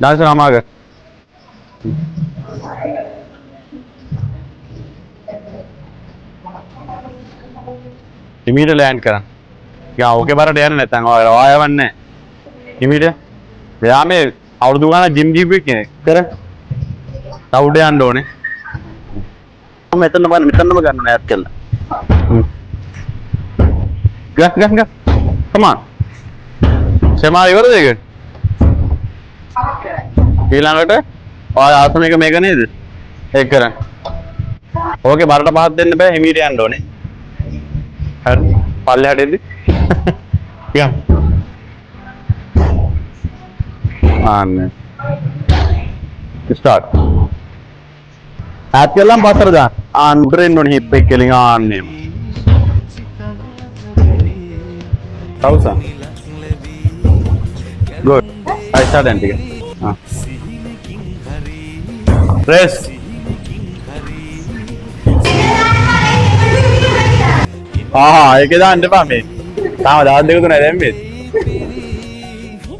Dance Rama कर immediate land करा क्या ओके बारा डैन लेता हूँ और आया बनने इमीडिएट यहाँ में और दुकान जिम जी भी क्या करे ताउडे अंडोने මෙතන ගන්න නෑ ඇත් කළා. ගන්න. Come on. සමාන ඉවරද ඒක? ඊළඟට ඔය ආසන එක මේක නේද? ඒක කරන්න. ඕකේ බරට පහක් දෙන්න බෑ හිමීට යන්න ඕනේ. හරි. පල්ලෙහාට එද්දි. ගන්න. ආන්න. start. ඇත්කලම් පස්සට දාන්න. ආන් උඩරින් ඕනේ හිප් එක කෙලින් ආන්නේ. තවුසා. good. I start and ටික. press. ඒකේ දාන්න එපා මේ. තාම දවස් දෙක තුනයි දැම්මේ.